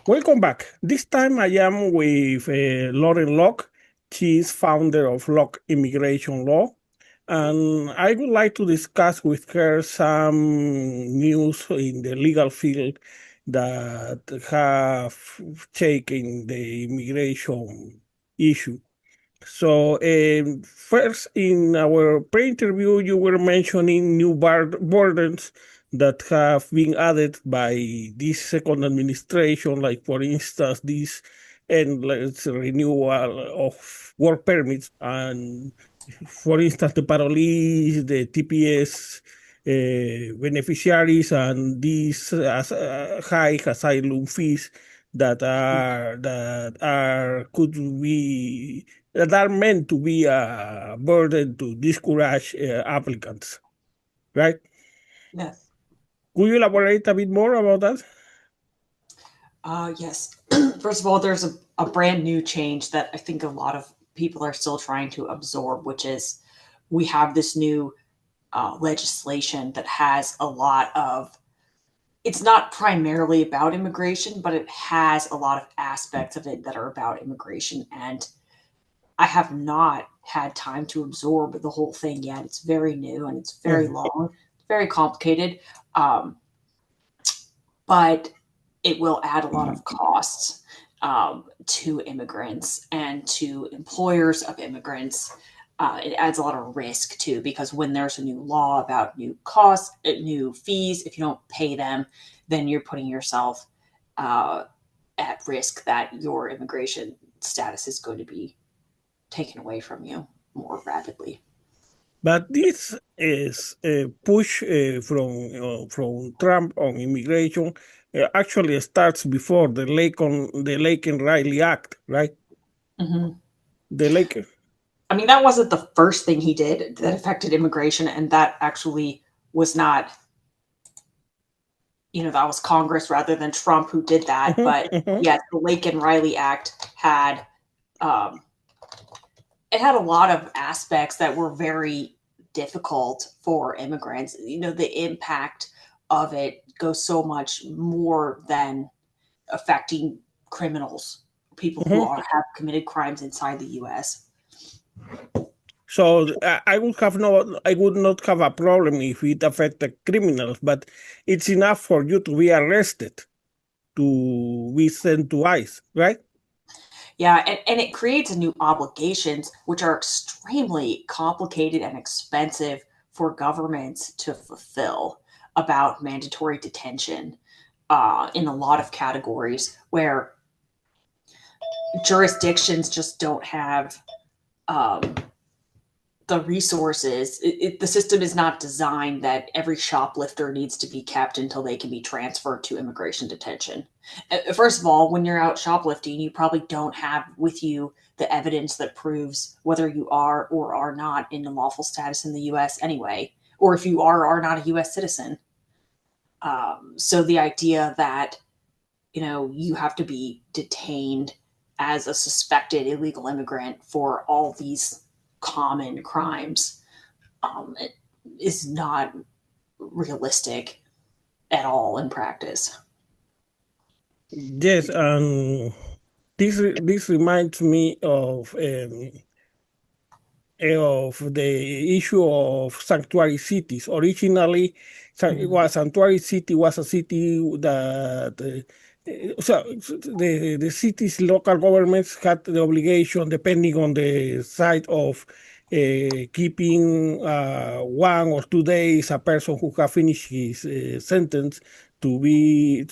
Welcome back. This time I am with Loren Locke. She is founder of Locke Immigration Law. And I would like to discuss with her some news in the legal field that have taken the immigration issue. So, first, in our pre-interview, you were mentioning new burdens that have been added by this second administration, like, for instance, this endless renewal of work permits, and, for instance, the parolees, the TPS beneficiaries, and these high asylum fees that could be that are meant to be a burden to discourage applicants, right? Yes. Could you elaborate a bit more about that? Yes. First of all, there's a brand new change that I think a lot of people are still trying to absorb, which is we have this new legislation that has a lot of, it's not primarily about immigration, but it has a lot of aspects of it that are about immigration. And I have not had time to absorb the whole thing yet. It's very new and it's very Mhm. long, very complicated. Um, but it will add a lot of costs to immigrants and to employers of immigrants. It adds a lot of risk too, because when there's a new law about new costs, new fees, if you don't pay them, then you're putting yourself uh, at risk that your immigration status is going to be taken away from you more rapidly. But this is a push from Trump on immigration actually starts before the Lake and Riley Act, right? Mhm. The Lake. I mean, that wasn't the first thing he did that affected immigration, and that actually was not, that was Congress rather than Trump who did that. Mhm, But mhm. yes, the Lake and Riley Act had um, it had a lot of aspects that were very difficult for immigrants. The impact of it goes so much more than affecting criminals, people who Mhm. have committed crimes inside the U.S. So I would not have a problem if it affected criminals, but it's enough for you to be arrested to be sent to ICE, right? Yeah, and it creates new obligations, which are extremely complicated and expensive for governments to fulfill about mandatory detention in a lot of categories where jurisdictions just don't have um, the resources. The system is not designed that every shoplifter needs to be kept until they can be transferred to immigration detention. First of all, when you're out shoplifting, you probably don't have with you the evidence that proves whether you are or are not in a lawful status in the US anyway, or if you are or are not a US citizen. So the idea that you have to be detained as a suspected illegal immigrant for all these common crimes it is not realistic at all in practice. Yes, and this reminds me of the issue of sanctuary cities. Originally, Mhm. sanctuary city was a city that so the city's local governments had the obligation, depending on the site of keeping 1 or 2 days a person who have finished his sentence to be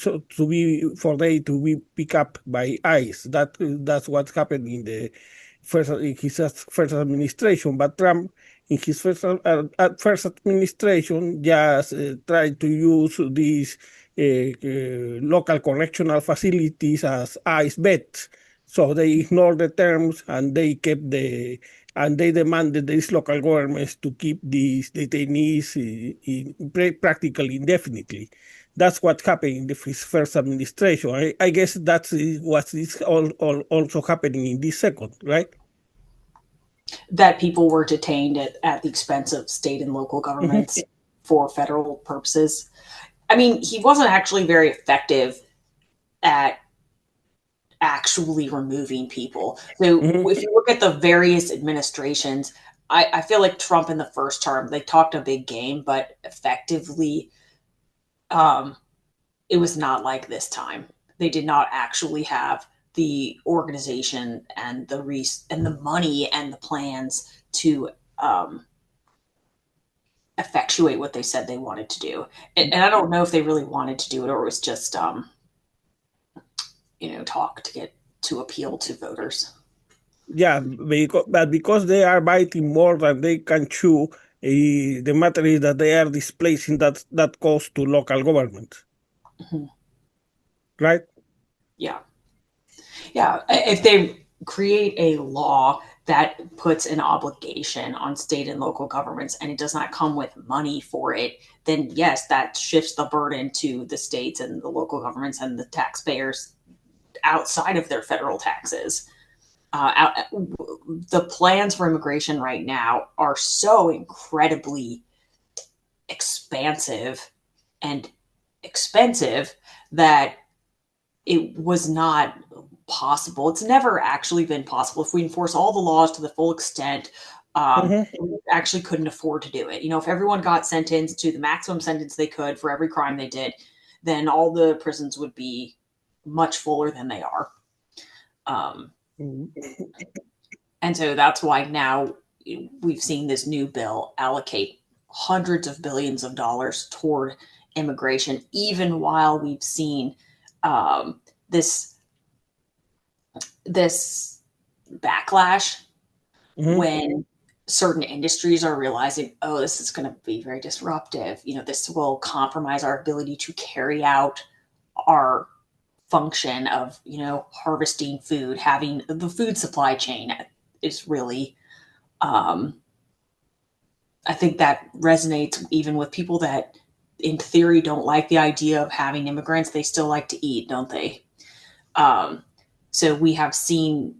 for they to be picked up by ICE. That's what happened in his first administration. But Trump, in his first administration, just tried to use these local correctional facilities as ICE beds. So they ignored the terms and they kept and they demanded these local governments to keep these detainees practically indefinitely. That's what happened in his first administration. I guess that's what is also happening in this second, right? That people were detained at the expense of state and local Mhm. governments for federal purposes. I mean, he wasn't actually very effective at actually removing people. So Mhm. if you look at the various administrations, I feel like Trump in the first term, they talked a big game, but effectively, um, it was not like this time. They did not actually have the organization and the money and the plans to effectuate what they said they wanted to do. And I don't know if they really wanted to do it or it was just talk to get to appeal to voters. Yeah, because they are biting more than they can chew, the matter is that they are displacing that cost to local government, Mhm. right? Yeah. Yeah. If they create a law that puts an obligation on state and local governments and it does not come with money for it, then yes, that shifts the burden to the states and the local governments and the taxpayers outside of their federal taxes. The plans for immigration right now are so incredibly expansive and expensive that it was not possible. It's never actually been possible. If we enforce all the laws to the full extent, Mhm. we actually couldn't afford to do it. If everyone got sentenced to the maximum sentence they could for every crime they did, then all the prisons would be much fuller than they are. Um, and so that's why now we've seen this new bill allocate hundreds of billions of dollars toward immigration, even while we've seen this this backlash Mhm. when certain industries are realizing, oh, this is going to be very disruptive. This will compromise our ability to carry out our function of, harvesting food, having the food supply chain is really, um, I think that resonates even with people that in theory don't like the idea of having immigrants. They still like to eat, don't they? Um, so we have seen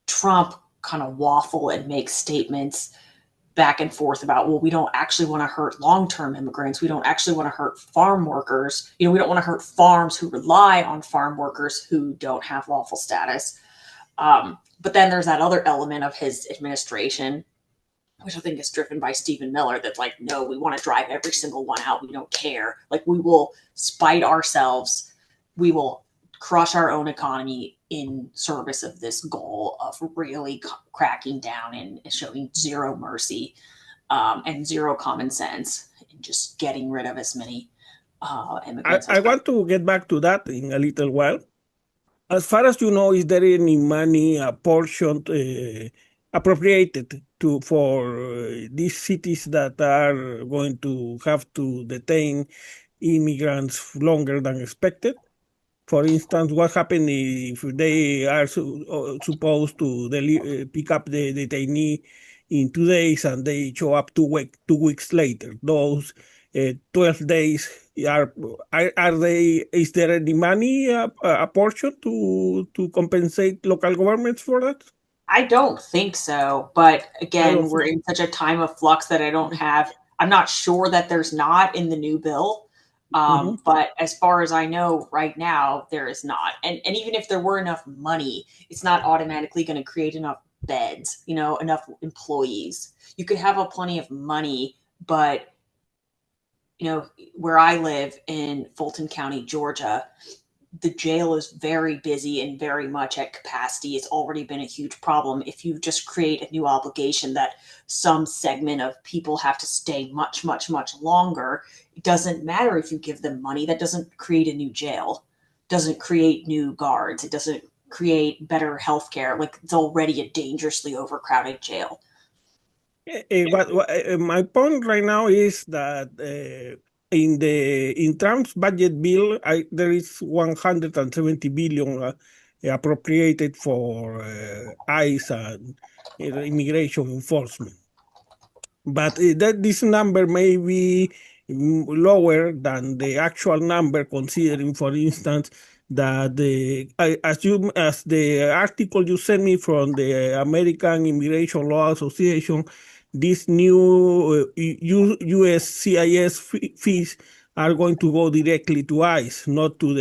Trump kind of waffle and make statements back and forth about, well, we don't actually want to hurt long-term immigrants. We don't actually want to hurt farm workers. We don't want to hurt farms who rely on farm workers who don't have lawful status. But then there's that other element of his administration, which I think is driven by Stephen Miller, that's like, no, we want to drive every single one out. We don't care. Like, we will spite ourselves. We will crush our own economy in service of this goal of really cracking down and showing zero mercy and zero common sense and just getting rid of as many immigrants I as possible. want to get back to that in a little while. As far as you know, is there any money apportioned, appropriated for these cities that are going to have to detain immigrants longer than expected? For instance, what happens if they are supposed to pick up the detainee in 2 days and they show up 2 weeks later? Those 12 days are they? Is there any money apportioned to compensate local governments for that? I don't think so. But I don't again, we're think. in such a time of flux that I'm not sure that there's not in the new bill. Mhm. But as far as I know, right now, there is not. And even if there were enough money, it's not automatically going to create enough beds, enough employees. You could have a plenty of money, but, where I live in Fulton County, Georgia, the jail is very busy and very much at capacity. It's already been a huge problem. If you just create a new obligation that some segment of people have to stay much, much, much longer, it doesn't matter if you give them money. That doesn't create a new jail, doesn't create new guards. It doesn't create better healthcare. Like, it's already a dangerously overcrowded jail. My point right now is that in Trump's budget bill, there is 170 billion appropriated for ICE and immigration enforcement. But this number may be lower than the actual number, considering, for instance, that as the article you sent me from the American Immigration Law Association, this new USCIS fees are going to go directly to ICE, not to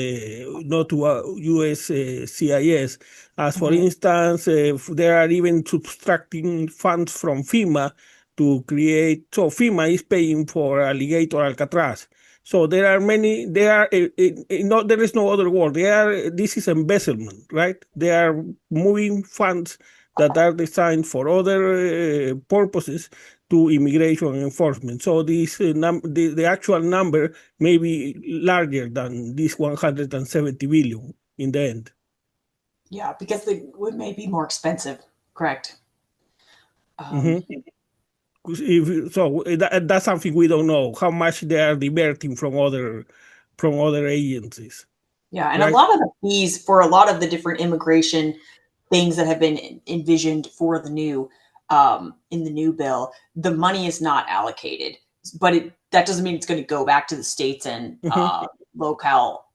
U.S. CIS. As for instance, there are even subtracting funds from FEMA to create. So FEMA is paying for Alligator Alcatraz. So there are many. There is no other word. This is embezzlement, right? They are moving funds that are designed for other purposes to immigration enforcement. So the actual number may be larger than this 170 billion in the end. Yeah, because the wood may be more expensive. Correct. That's something we don't know how much they are diverting from other agencies, Yeah, and a right? lot of the fees for a lot of the different immigration things that have been envisioned for the new in the new bill, the money is not allocated, but that doesn't mean it's going to go back to the states and Mhm. local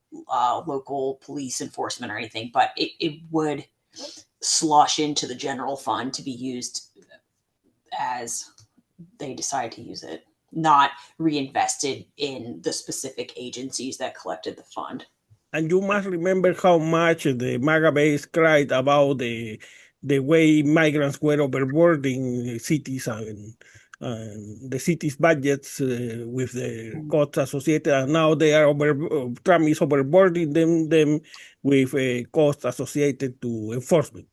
police enforcement or anything. But it would slosh into the general fund to be used as they decide to use it, not reinvested in the specific agencies that collected the fund. And you must remember how much the MAGA base cried about the way migrants were overburdening cities and the city's budgets with the costs associated. And now they are Trump is overburdening them with costs associated to enforcement.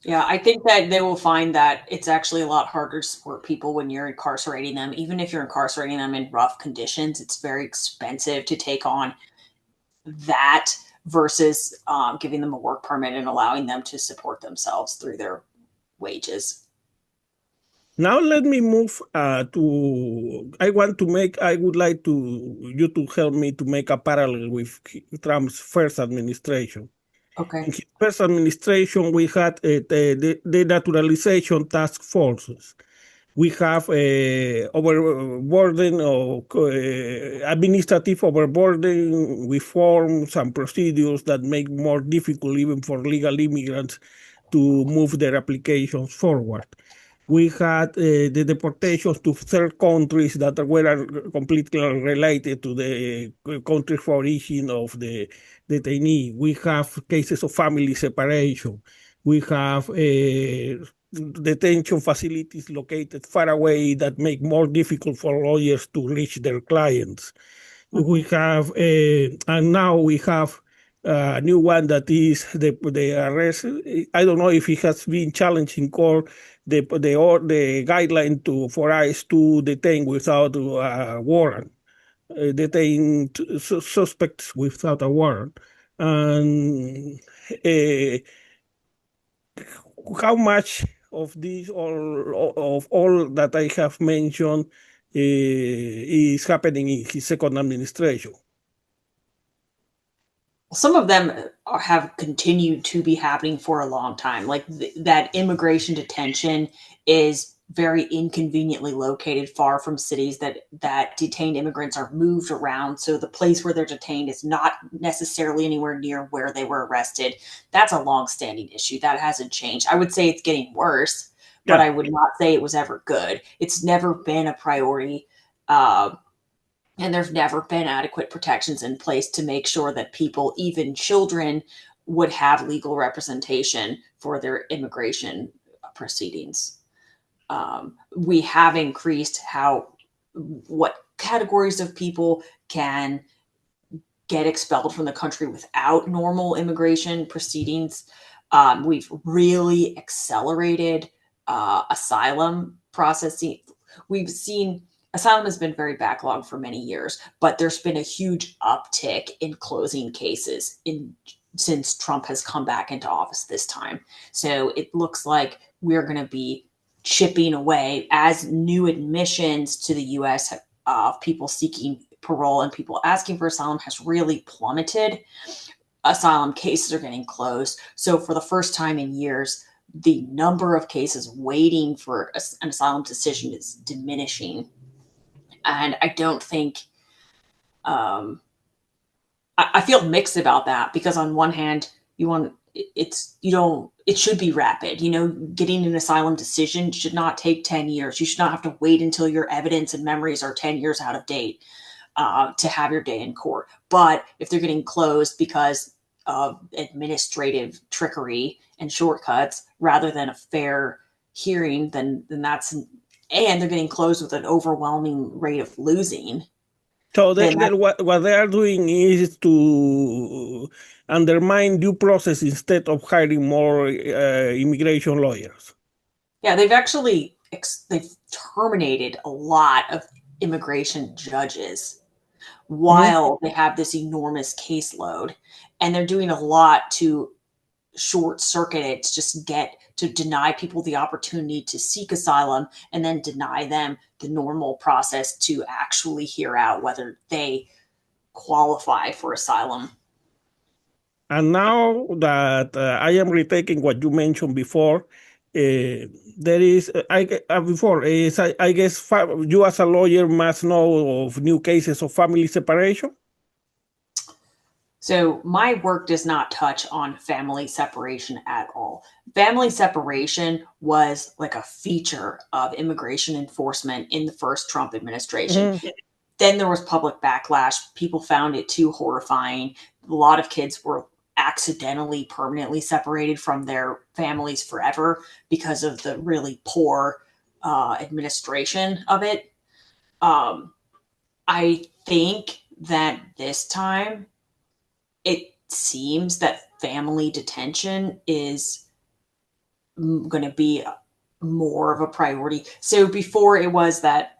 Yeah, I think that they will find that it's actually a lot harder to support people when you're incarcerating them. Even if you're incarcerating them in rough conditions, it's very expensive to take on that versus giving them a work permit and allowing them to support themselves through their wages. Now let me move to. I would like you to help me to make a parallel with Trump's first administration. Okay. In his first administration, we had the naturalization task forces. We have overburden or administrative overburden with forms and procedures that make more difficult even for legal immigrants to move their applications forward. We had the deportations to third countries that were completely unrelated to the country of origin of the detainee. We have cases of family separation. We have detention facilities located far away that make more difficult for lawyers to reach their clients. We have, and now we have a new one that is the arrest. I don't know if it has been challenged in court, the guideline for ICE to detain without a warrant, detain suspects without a warrant. And how much of this of all that I have mentioned is happening in his second administration? Some of them have continued to be happening for a long time. Like that immigration detention is very inconveniently located far from cities that detained immigrants are moved around. So the place where they're detained is not necessarily anywhere near where they were arrested. That's a long-standing issue. That hasn't changed. I would say it's getting worse, but Yeah. I would not say it was ever good. It's never been a priority. And there's never been adequate protections in place to make sure that people, even children, would have legal representation for their immigration proceedings. We have increased what categories of people can get expelled from the country without normal immigration proceedings. We've really accelerated asylum processing. We've seen asylum has been very backlogged for many years, but there's been a huge uptick in closing cases since Trump has come back into office this time. So it looks like we're going to be chipping away as new admissions to the U.S. People seeking parole and people asking for asylum has really plummeted. Asylum cases are getting closed. So for the first time in years, the number of cases waiting for an asylum decision is diminishing. And I don't think I feel mixed about that because on one hand, it should be rapid. Getting an asylum decision should not take 10 years. You should not have to wait until your evidence and memories are 10 years out of date. to have your day in court. But if they're getting closed because of administrative trickery and shortcuts rather than a fair hearing, then that's, and they're getting closed with an overwhelming rate of losing. So Then what they are doing is to undermine due process instead of hiring more immigration lawyers. yeah, they've actually they've terminated a lot of immigration judges while they have this enormous caseload, and they're doing a lot to short circuit it, to just get to deny people the opportunity to seek asylum and then deny them the normal process to actually hear out whether they qualify for asylum. And now that I am retaking what you mentioned before, there is before is I guess you as a lawyer must know of new cases of family separation. So my work does not touch on family separation at all. Family separation was like a feature of immigration enforcement in the first Trump administration. Mhm. Then there was public backlash. People found it too horrifying. A lot of kids were accidentally permanently separated from their families forever because of the really poor administration of it. I think that this time it seems that family detention is going to be more of a priority. So before it was that,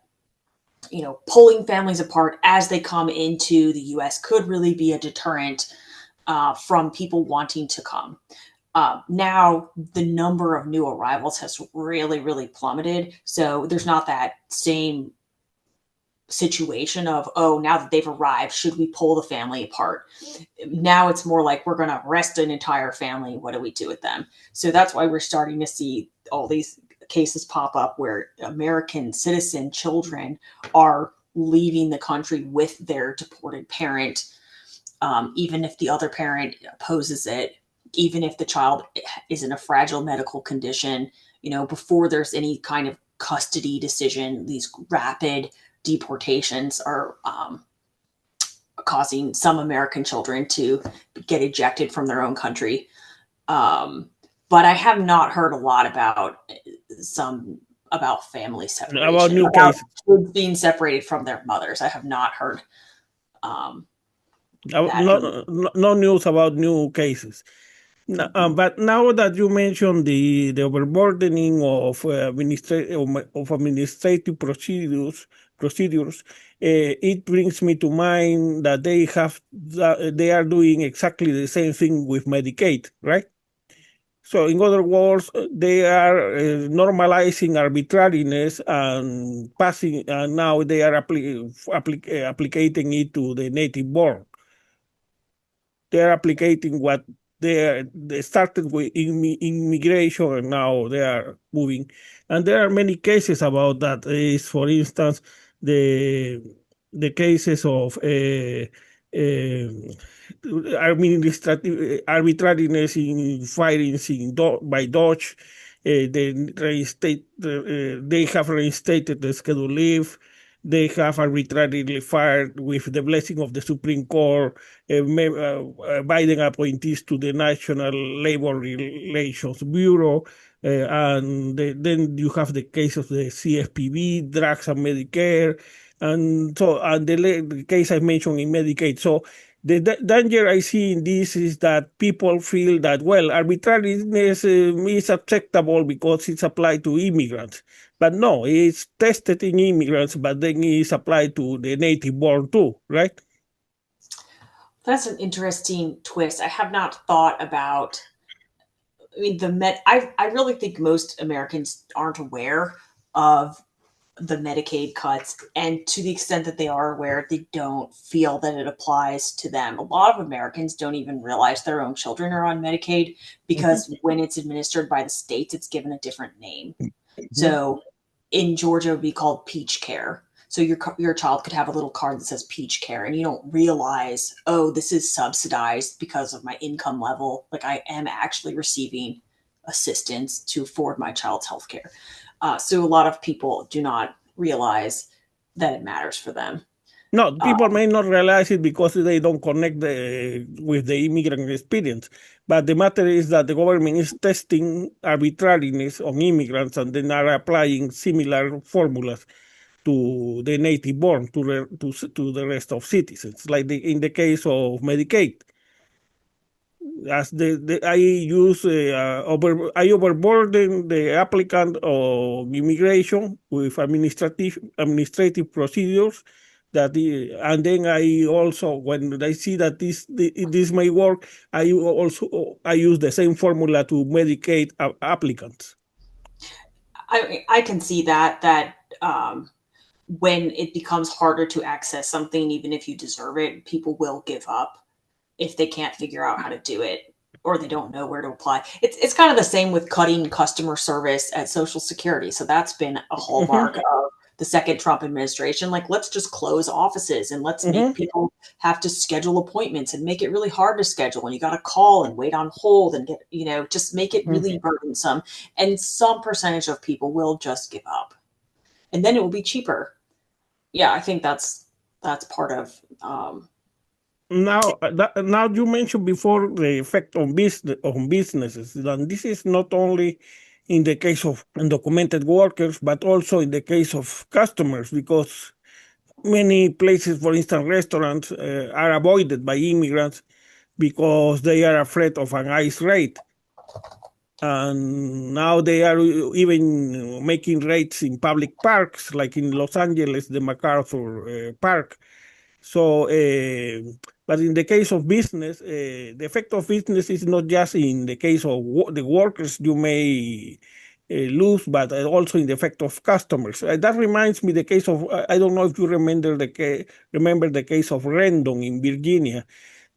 pulling families apart as they come into the US could really be a deterrent from people wanting to come. Now, the number of new arrivals has really, really plummeted. So there's not that same situation of, oh, now that they've arrived, should we pull the family apart? Now it's more like we're going to arrest an entire family. What do we do with them? So that's why we're starting to see all these cases pop up where American citizen children are leaving the country with their deported parent, even if the other parent opposes it, even if the child is in a fragile medical condition. Before there's any kind of custody decision, these rapid deportations are causing some American children to get ejected from their own country. But I have not heard a lot about family About separation, new about cases. kids being separated from their mothers. I have not heard that. No news about new cases. But now that you mentioned the overburdening of administrative procedures, it brings me to mind that they are doing exactly the same thing with Medicaid, right? So, in other words, they are normalizing arbitrariness and passing, and now they are applicating it to the native born. They are applicating what they started with immigration, and now they are moving. And there are many cases about that. Is, for instance, the the cases of administrative arbitrariness in firings by Dodge. They have reinstated the scheduled leave. They have arbitrarily fired, with the blessing of the Supreme Court, Biden appointees to the National Labor Relations Bureau. Then you have the case of the CFPB, drugs and Medicare, and the case I mentioned in Medicaid. So the danger I see in this is that people feel that, well, arbitrariness is acceptable because it's applied to immigrants. But no, it's tested in immigrants, but then it's applied to the native born too, right? That's an interesting twist. I have not thought about. I mean, I really think most Americans aren't aware of the Medicaid cuts, and to the extent that they are aware, they don't feel that it applies to them. A lot of Americans don't even realize their own children are on Medicaid because when it's administered by the states, it's given a different name. Mhm. So in Georgia, it would be called Peach Care. So your child could have a little card that says Peach Care, and you don't realize, oh, this is subsidized because of my income level. Like, I am actually receiving assistance to afford my child's health care. So a lot of people do not realize that it matters for them. No, people may not realize it because they don't connect with the immigrant experience. But the matter is that the government is testing arbitrariness on immigrants and then are applying similar formulas to the native born, to the rest of citizens, like in the case of Medicaid. As I overburden the applicant of immigration with administrative procedures and then I also, when I see that this may work, I use the same formula to Medicaid applicants. I can see that when it becomes harder to access something, even if you deserve it, people will give up if they can't figure out how to do it or they don't know where to apply. It's kind of the same with cutting customer service at Social Security. So that's been a hallmark of the second Trump administration. Like, let's just close offices and let's make people have to schedule appointments and make it really hard to schedule. And you got to call and wait on hold and get, just make it really burdensome. And some percentage of people will just give up. And then it will be cheaper. Yeah, I think that's part of now you mentioned before the effect on businesses, and this is not only in the case of undocumented workers, but also in the case of customers, because many places, for instance, restaurants, are avoided by immigrants because they are afraid of an ICE raid. And now they are even making raids in public parks, like in Los Angeles, the MacArthur Park. So, but in the case of business, the effect of business is not just in the case of the workers you may lose, but also in the effect of customers. That reminds me the case of, I don't know if you remember the case of Rendon in Virginia,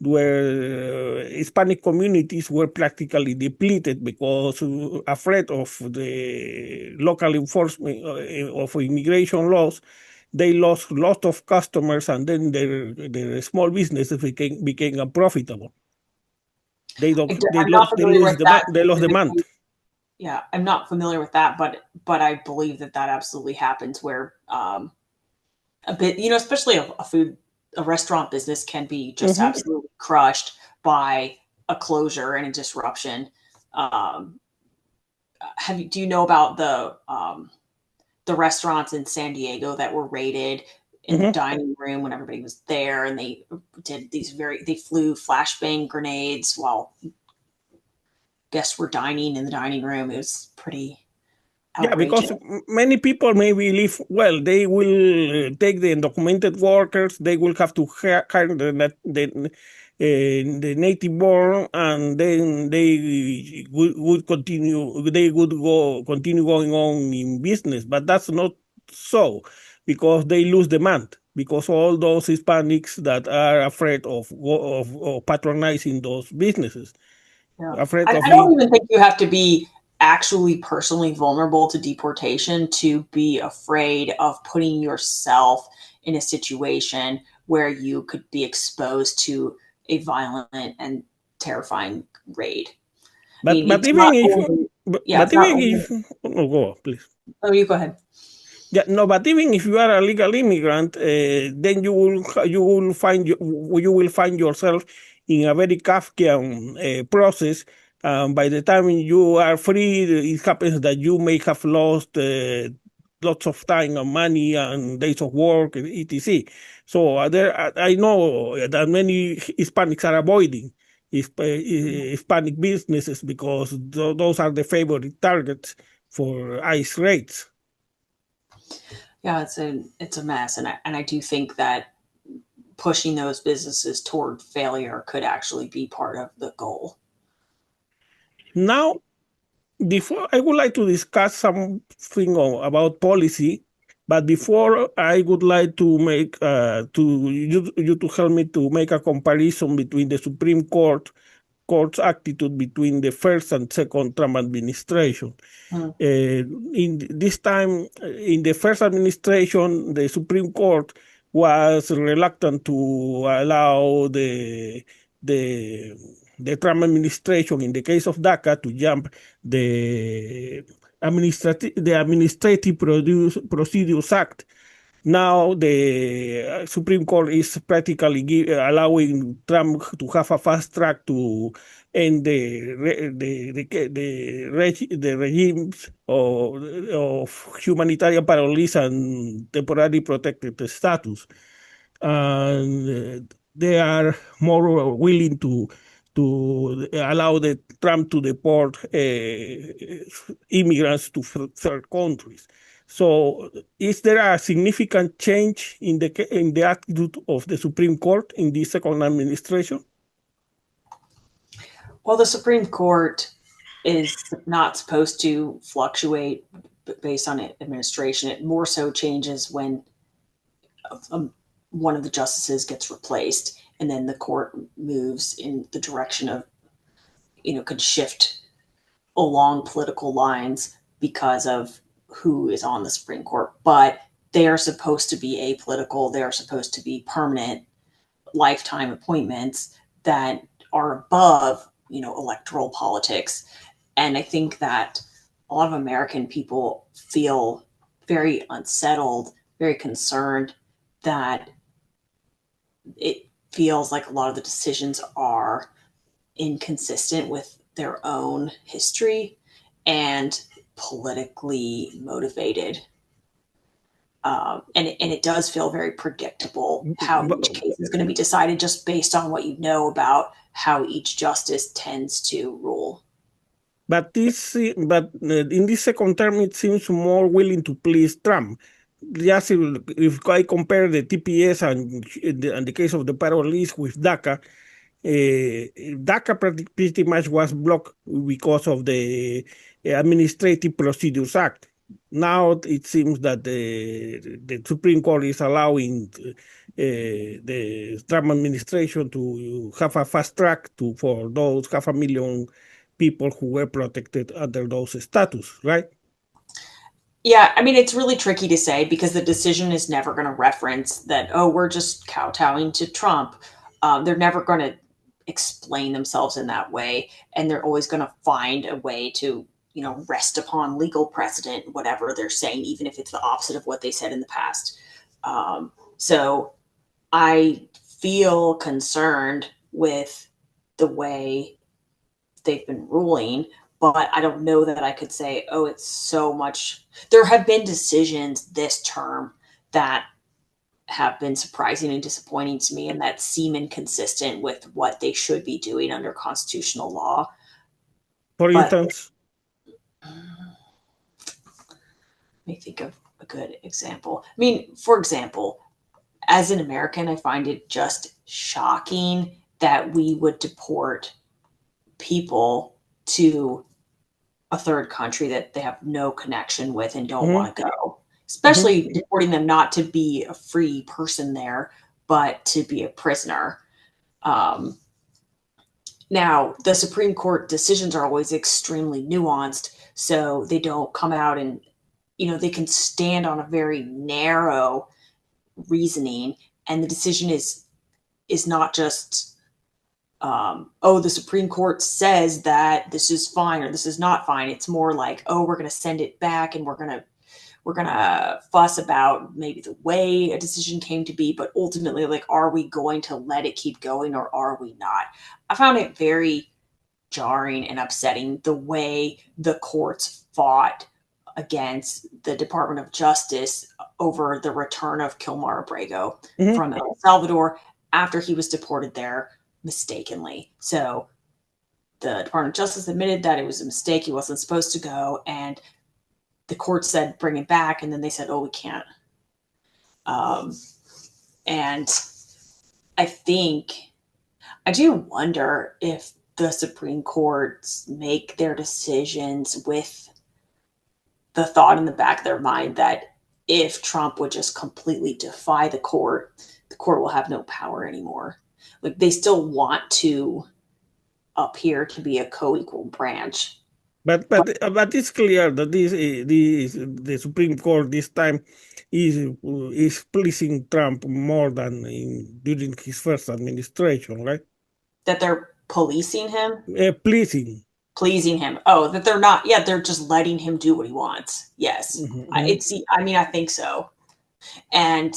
where Hispanic communities were practically depleted because afraid of the local enforcement of immigration laws. They lost lots of customers, and then their small businesses became unprofitable. They lost demand. Yeah, I'm not familiar with that, but I believe that absolutely happens where a bit, especially a restaurant business can be just absolutely crushed by a closure and a disruption. Do you know about the restaurants in San Diego that were raided in the dining room when everybody was there, and they did they flew flashbang grenades while guests were dining in the dining room? It was pretty outrageous. Yeah, because many people may believe, well, they will take the undocumented workers, they will have to hire the native born, and then they would continue going on in business. But that's not so, because they lose demand, because all those Hispanics that are afraid of patronizing those businesses. Yeah. I don't even think you have to be actually personally vulnerable to deportation to be afraid of putting yourself in a situation where you could be exposed to a violent and terrifying raid. But even if go please. Oh, you go ahead. Yeah, no, but even if you are a legal immigrant, then you will find yourself in a very Kafkian process. By the time you are free, it happens that you may have lost lots of time and money and days of work, etc. So I know that many Hispanics are avoiding Hispanic businesses because those are the favorite targets for ICE raids. Yeah, it's a mess, and I do think that pushing those businesses toward failure could actually be part of the goal. Now, before I would like to discuss something about policy, but before I would like to make you to help me to make a comparison between the Supreme Court's attitude between the first and second Trump administration. In this time, in the first administration, the Supreme Court was reluctant to allow the Trump administration, in the case of DACA, to jump the Administrative Procedures Act, Now the Supreme Court is practically allowing Trump to have a fast track to end the regimes of humanitarian parolees and temporarily protected status, and they are more willing to allow the Trump to deport immigrants to third countries. So, is there a significant change in the attitude of the Supreme Court in this second administration? Well, the Supreme Court is not supposed to fluctuate based on administration. It more so changes when one of the justices gets replaced, and then the court moves in the direction of, could shift along political lines because of who is on the Supreme Court. But they are supposed to be apolitical. They are supposed to be permanent, lifetime appointments that are above, electoral politics. And I think that a lot of American people feel very unsettled, very concerned that it feels like a lot of the decisions are inconsistent with their own history and politically motivated. And it does feel very predictable how each case is going to be decided just based on what you know about how each justice tends to rule. But in this second term, it seems more willing to please Trump. Just if I compare the TPS and the case of the parolees with DACA, DACA pretty much was blocked because of the Administrative Procedures Act. Now it seems that the Supreme Court is allowing the Trump administration to have a fast track for those 500,000 people who were protected under those status, right? Yeah, I mean, it's really tricky to say because the decision is never going to reference that, oh, we're just kowtowing to Trump. They're never going to explain themselves in that way. And they're always going to find a way to, rest upon legal precedent, whatever they're saying, even if it's the opposite of what they said in the past. So I feel concerned with the way they've been ruling, but I don't know that I could say, oh, it's so much. There have been decisions this term that have been surprising and disappointing to me and that seem inconsistent with what they should be doing under constitutional law. For But instance, let me think of a good example. I mean, for example, as an American, I find it just shocking that we would deport people to a third country that they have no connection with and don't mhm, want to go, mhm. especially deporting them not to be a free person there, but to be a prisoner. Um, Now, the Supreme Court decisions are always extremely nuanced, so they don't come out and, they can stand on a very narrow reasoning, and the decision is not just oh, the Supreme Court says that this is fine or this is not fine. It's more like, oh, we're going to send it back and we're gonna fuss about maybe the way a decision came to be, but ultimately, like, are we going to let it keep going or are we not? I found it very jarring and upsetting the way the courts fought against the Department of Justice over the return of Kilmar Abrego Mhm. from El Salvador after he was deported there mistakenly. So the Department of Justice admitted that it was a mistake. He wasn't supposed to go. And the court said, bring it back. And then they said, oh, we can't. Um, and I do wonder if the Supreme Courts make their decisions with the thought in the back of their mind that if Trump would just completely defy the court will have no power anymore. Like, they still want to appear to be a co-equal branch. But But it's clear that the Supreme Court this time is pleasing Trump more than during his first administration, right? that they're policing him, Pleasing. pleasing him. Oh, that they're not. Yeah, they're just letting him do what he wants. Yes, Mhm, mhm. I mean, I think so. And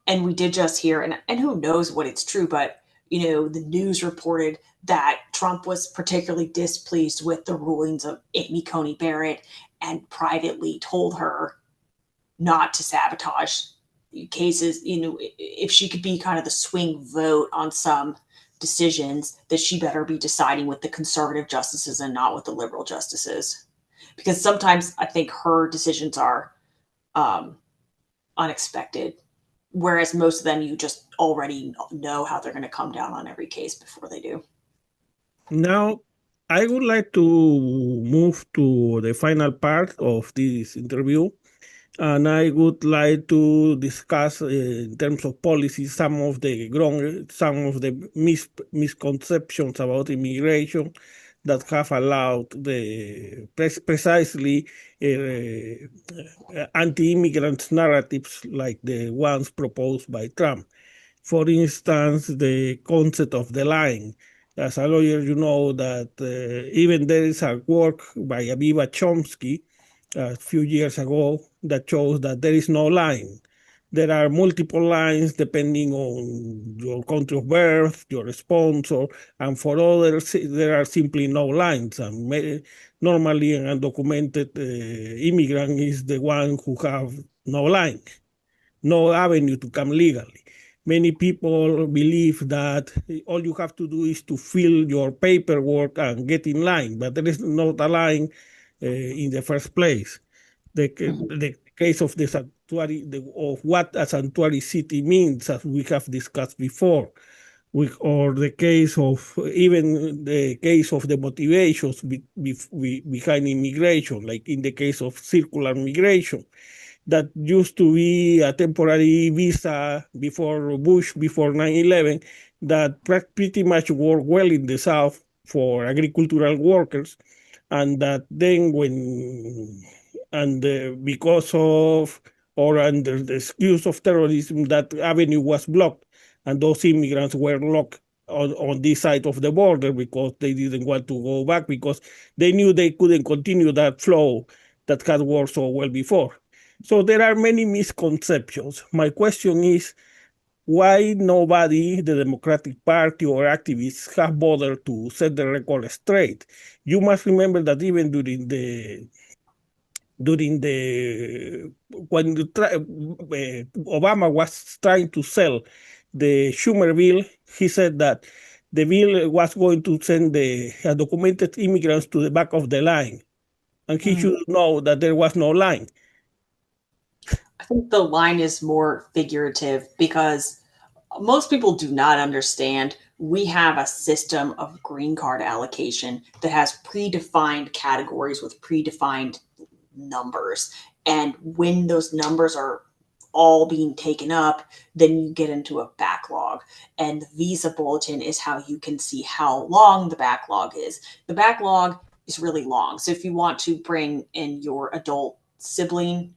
we did just hear, and who knows what it's true, but the news reported that Trump was particularly displeased with the rulings of Amy Coney Barrett and privately told her not to sabotage cases. If she could be kind of the swing vote on some decisions, that she better be deciding with the conservative justices and not with the liberal justices. Because sometimes I think her decisions are um, unexpected, whereas most of them you just already know how they're going to come down on every case before they do. Now, I would like to move to the final part of this interview, and I would like to discuss in terms of policy some of the misconceptions about immigration that have allowed the precisely anti-immigrant narratives like the ones proposed by Trump. For instance, the concept of the line. As a lawyer, you know that even there is a work by Aviva Chomsky a few years ago that shows that there is no line. There are multiple lines depending on your country of birth, your sponsor, and for others, there are simply no lines. And normally, an undocumented immigrant is the one who have no line, no avenue to come legally. Many people believe that all you have to do is to fill your paperwork and get in line, but there is not a line in the first place. The case of the sanctuary, of what a sanctuary city means, as we have discussed before, or the case of even the case of the motivations behind immigration, like in the case of circular migration that used to be a temporary visa before Bush, before 9/11, that pretty much worked well in the South for agricultural workers, and that then because of or under the excuse of terrorism, that avenue was blocked, and those immigrants were locked on this side of the border because they didn't want to go back because they knew they couldn't continue that flow that had worked so well before. So there are many misconceptions. My question is why nobody, the Democratic Party or activists, have bothered to set the record straight. You must remember that even during the when Obama was trying to sell the Schumer bill, he said that the bill was going to send the undocumented immigrants to the back of the line, and he should know that there was no line. I think the line is more figurative because most people do not understand we have a system of green card allocation that has predefined categories with predefined numbers. And when those numbers are all being taken up, then you get into a backlog. And the visa bulletin is how you can see how long the backlog is. The backlog is really long. So if you want to bring in your adult sibling,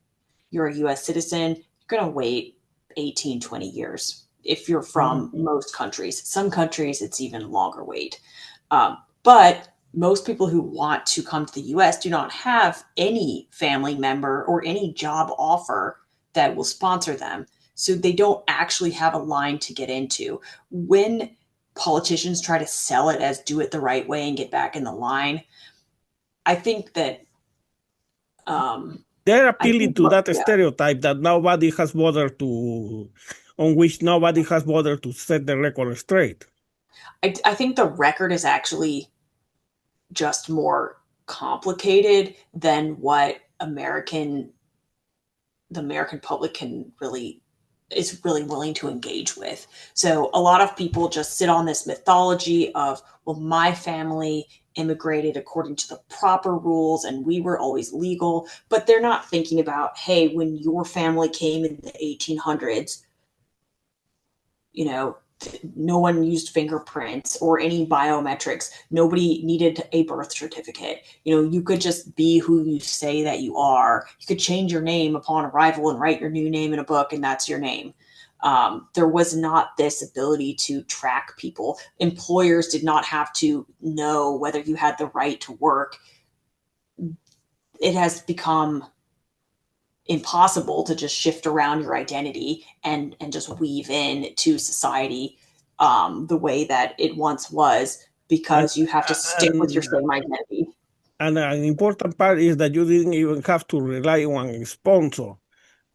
you're a US citizen, you're going to wait 18, 20 years if you're from most countries. Some countries, it's even longer wait. But most people who want to come to the US do not have any family member or any job offer that will sponsor them. So they don't actually have a line to get into. When politicians try to sell it as do it the right way and get back in the line, I think that They're I appealing think to that yeah, stereotype that nobody has bothered to, on which nobody has bothered to set the record straight. I think the record is actually just more complicated than what the American public is really willing to engage with. So a lot of people just sit on this mythology of, well, my family immigrated according to the proper rules and we were always legal, but they're not thinking about, hey, when your family came in the 1800s, you know, no one used fingerprints or any biometrics. Nobody needed a birth certificate. You could just be who you say that you are. You could change your name upon arrival and write your new name in a book, and that's your name. There was not this ability to track people. Employers did not have to know whether you had the right to work. It has become impossible to just shift around your identity and just weave in to society the way that it once was, And, because you have to stick with your and same identity. and an important part is that you didn't even have to rely on a sponsor.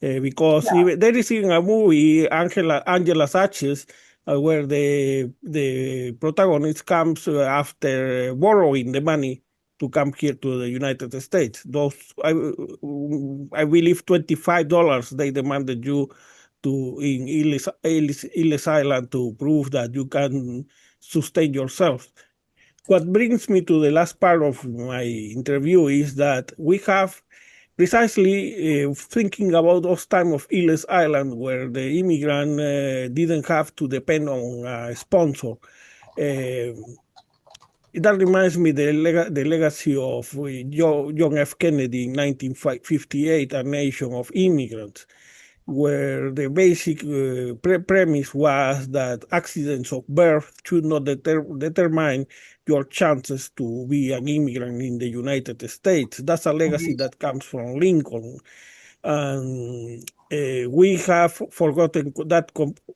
Because Yeah. even, there is even a movie, Angela's Ashes, where the protagonist comes after borrowing the money to come here to the United States. Those, I believe, $25 they demanded you to in Ellis Island to prove that you can sustain yourself. What brings me to the last part of my interview is that we have precisely thinking about those time of Ellis Island where the immigrant didn't have to depend on a sponsor. That reminds me the legacy of John F. Kennedy in 1958, A Nation of Immigrants, where the basic premise was that accidents of birth should not determine your chances to be an immigrant in the United States. That's a legacy that comes from Lincoln. And we have forgotten that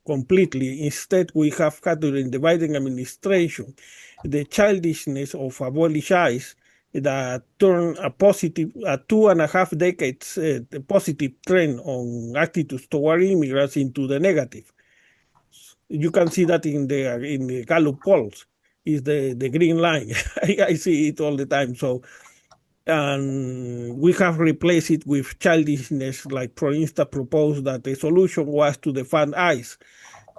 completely. Instead, we have had during the Biden administration the childishness of abolish ICE that turned a 2.5 decades positive trend on attitudes toward immigrants into the negative. You can see that in the Gallup polls. Is the green line. I see it all the time. So and we have replaced it with childishness, like for instance proposed that the solution was to defund ICE,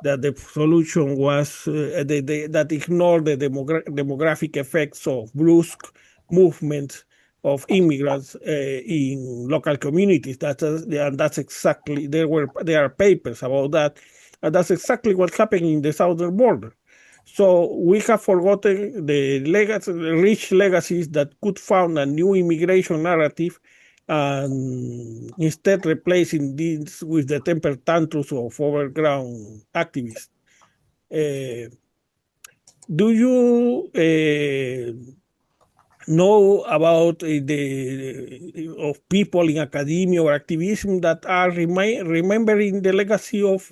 that the solution was that ignored the demographic effects of brusque movements of immigrants in local communities. And that's exactly there are papers about that, and that's exactly what happened in the southern border. So we have forgotten the rich legacies that could found a new immigration narrative, and instead replacing this with the temper tantrums of overground activists. Uh, do you know about the of people in academia or activism that are remembering the legacy of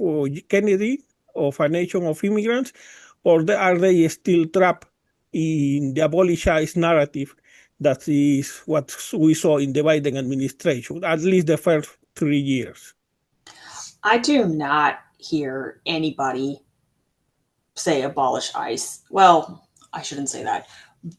Kennedy, of A Nation of Immigrants, or are they still trapped in the abolishist narrative that is what we saw in the Biden administration, at least the first 3 years? I do not hear anybody say abolish ICE. Well, I shouldn't say that.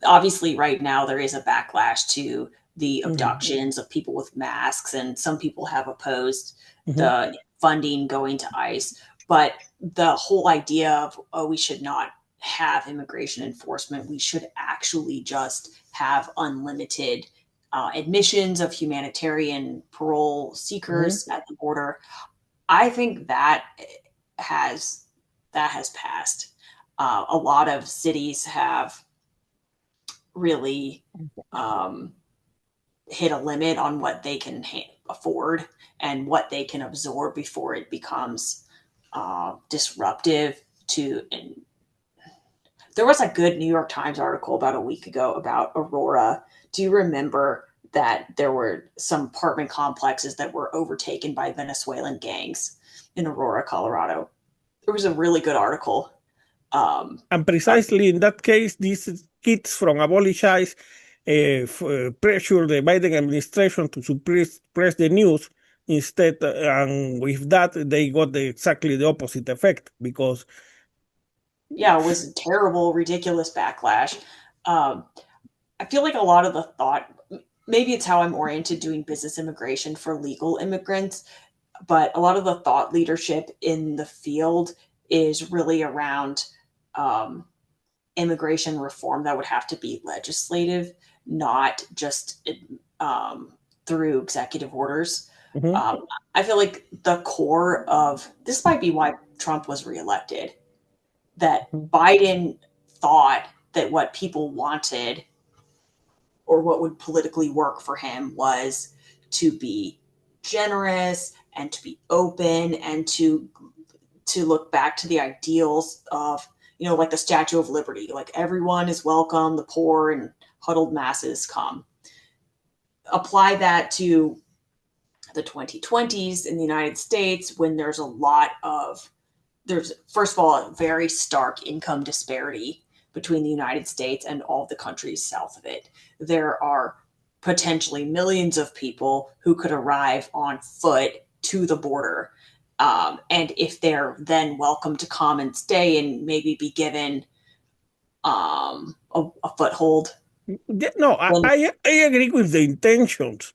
Obviously, right now there is a backlash to the Mhm, abductions of people with masks, and some people have opposed mhm, the funding going to ICE. But the whole idea of, oh, we should not have immigration enforcement, we should actually just have unlimited admissions of humanitarian parole mhm, seekers at the border. I think has that has passed. A lot of cities have really um, hit a limit on what they can afford and what they can absorb before it becomes disruptive to. And there was a good New York Times article about a week ago about Aurora. Do you remember that there were some apartment complexes that were overtaken by Venezuelan gangs in Aurora, Colorado? It was a really good article. and Uh, precisely in that case, these kids from Abolish ICE pressure the Biden administration to suppress the news instead, and with that, they got exactly the opposite effect because. yeah, it was a terrible, ridiculous backlash. Um, I feel like a lot of the thought, maybe it's how I'm oriented doing business immigration for legal immigrants, but a lot of the thought leadership in the field is really around um, immigration reform that would have to be legislative, not just um, through executive orders. Mhm, Um, I feel like the core of this might be why Trump was reelected, that mhm, Biden thought that what people wanted or what would politically work for him was to be generous and to be open and to look back to the ideals of, like the Statue of Liberty, like everyone is welcome, the poor and huddled masses come. Apply that to the 2020s in the United States, when there's first of all a very stark income disparity between the United States and all the countries south of it. There are potentially millions of people who could arrive on foot to the border. And if they're then welcome to come and stay and maybe be given a foothold. No, I agree with the intentions,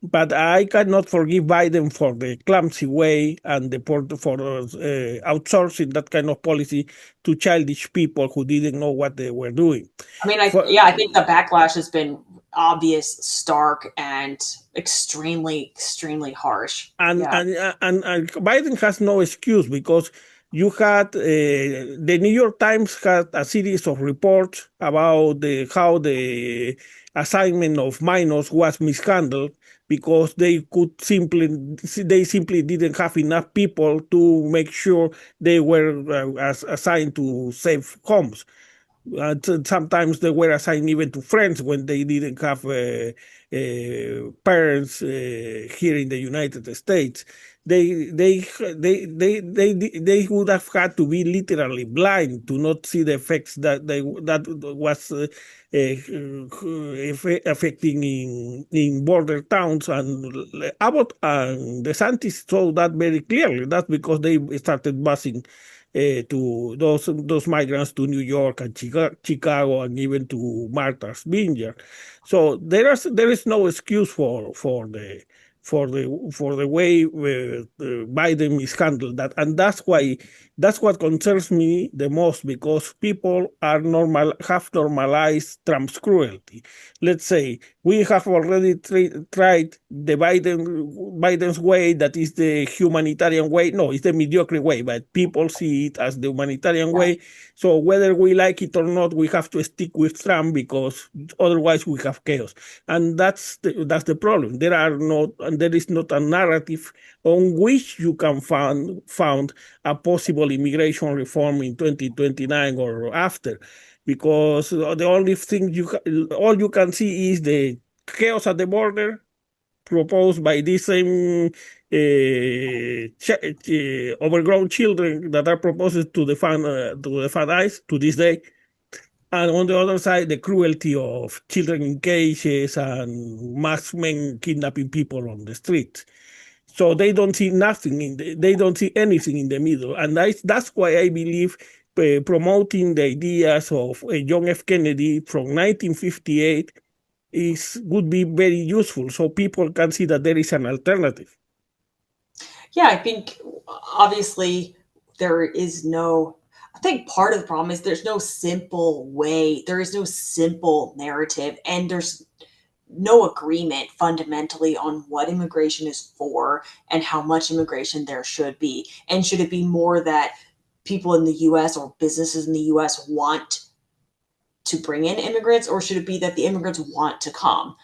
but I cannot forgive Biden for the clumsy way and for outsourcing that kind of policy to childish people who didn't know what they were doing. I mean, For, I think the backlash has been obvious, stark, and extremely, extremely harsh. and, Yeah. and Biden has no excuse because you had the New York Times had a series of reports about how the assignment of minors was mishandled because they simply didn't have enough people to make sure they were assigned to safe homes. Sometimes they were assigned even to friends when they didn't have parents here in the United States. They would have had to be literally blind to not see the effects that was affecting in border towns. And Abbott and DeSantis saw that very clearly. That's because they started busing to those migrants to New York and Chicago and even to Martha's Vineyard. So there is no excuse for the way Biden mishandled that, and that's what concerns me the most, because people have normalized Trump's cruelty. Let's say we have already tried the Biden's way, that is the humanitarian way. No, it's the mediocre way, but people see it as the humanitarian way. So whether we like it or not, we have to stick with Trump, because otherwise we have chaos. And that's the problem. There is not a narrative on which you can found a possible immigration reform in 2029 or after, because the only thing all you can see is the chaos at the border proposed by these same overgrown children that are proposed to the Fan Eyes to this day. And on the other side, the cruelty of children in cages and masked men kidnapping people on the street. So they don't see they don't see anything in the middle. And that's why I believe promoting the ideas of John F. Kennedy from 1958 would be very useful, so people can see that there is an alternative. Yeah, I think obviously I think part of the problem is there's no simple way, there is no simple narrative, and there's no agreement fundamentally on what immigration is for and how much immigration there should be. And should it be more that people in the US or businesses in the US want to bring in immigrants, or should it be that the immigrants want to come?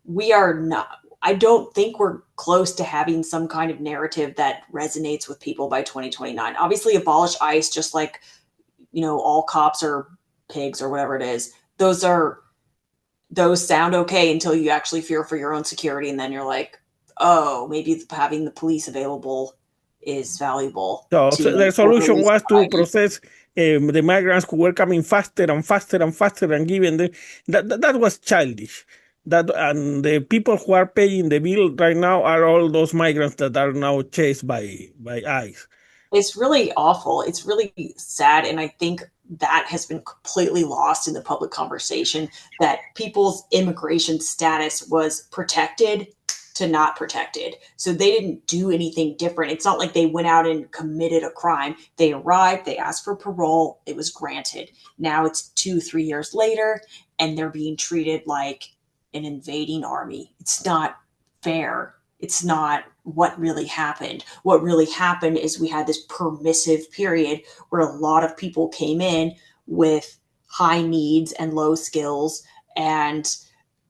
We are not, I don't think we're close to having some kind of narrative that resonates with people by 2029. Obviously, abolish ICE, just like, all cops are pigs or whatever it is. Those sound okay until you actually fear for your own security. And then you're like, oh, maybe having the police available is valuable So to the solution orderly was to society. process the migrants who were coming faster and faster and faster, and giving them that was childish. And the people who are paying the bill right now are all those migrants that are now chased by ICE. It's really awful. It's really sad. And I think that has been completely lost in the public conversation, that people's immigration status was protected to not protected. So they didn't do anything different. It's not like they went out and committed a crime. They arrived, they asked for parole, it was granted. Now it's 2-3 years later, and they're being treated like an invading army. It's not fair. It's not what really happened. What really happened is we had this permissive period where a lot of people came in with high needs and low skills and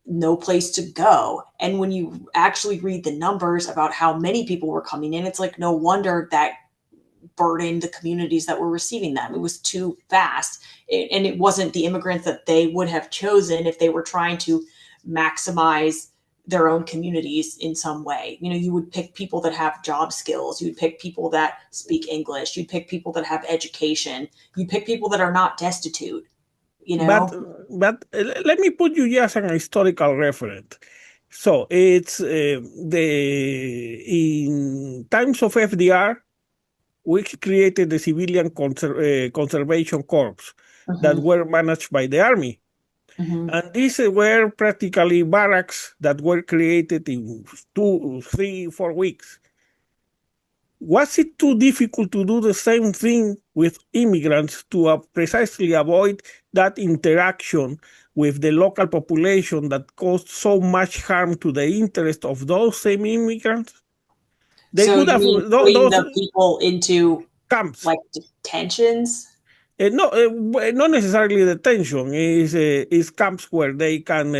no place to go. And when you actually read the numbers about how many people were coming in, it's like, no wonder that burdened the communities that were receiving them. It was too fast. And it wasn't the immigrants that they would have chosen if they were trying to maximize their own communities in some way. You would pick people that have job skills. You'd pick people that speak English. You'd pick people that have education. You pick people that are not destitute, you But know? let me put you just an historical reference. So it's the in times of FDR, we created the civilian conservation corps that Mm-hmm. were managed by the army. Mm-hmm. And these were practically barracks that were created in 2, 3, 4 weeks. Was it too difficult to do the same thing with immigrants to precisely avoid that interaction with the local population that caused so much harm to the interest of those same immigrants? They So could you have mean putting those the people into camps. like detentions? No, not necessarily detention. Is camps where they can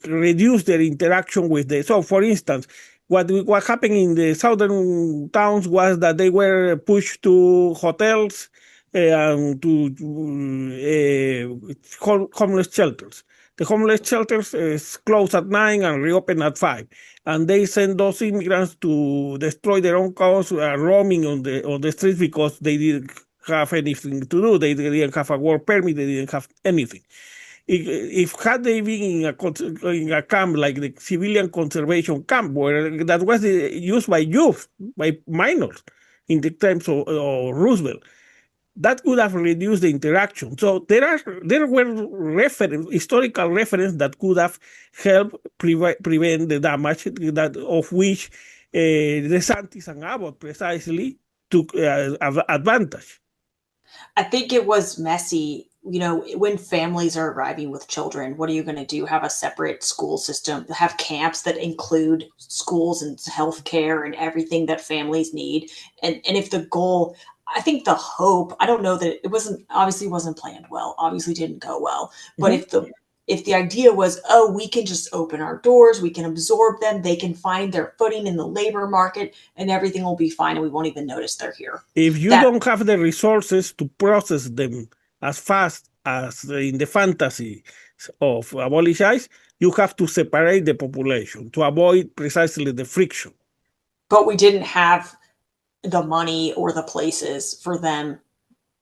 reduce their interaction with the. So, for instance, what happened in the southern towns was that they were pushed to hotels and to homeless shelters. The homeless shelters close at 9 and reopen at 5, and they send those immigrants to destroy their own cause, roaming on the streets because they didn't have anything to do. They didn't have a work permit. They didn't have anything. If had they been in a camp like the civilian conservation camp, where that was used by youth, by minors, in the times of Roosevelt, that could have reduced the interaction. So there were historical reference that could have helped prevent the damage that of which DeSantis and Abbott precisely took advantage. I think it was messy. When families are arriving with children, what are you going to do? Have a separate school system, have camps that include schools and healthcare and everything that families need. And if the goal, I think the hope, I don't know that it wasn't planned well, obviously didn't go well. But Mhm. if the idea was, oh, we can just open our doors, we can absorb them, they can find their footing in the labor market, and everything will be fine, and we won't even notice they're here. If you That don't have the resources to process them as fast as in the fantasy of abolish ICE, you have to separate the population to avoid precisely the friction. but we didn't have the money or the places for them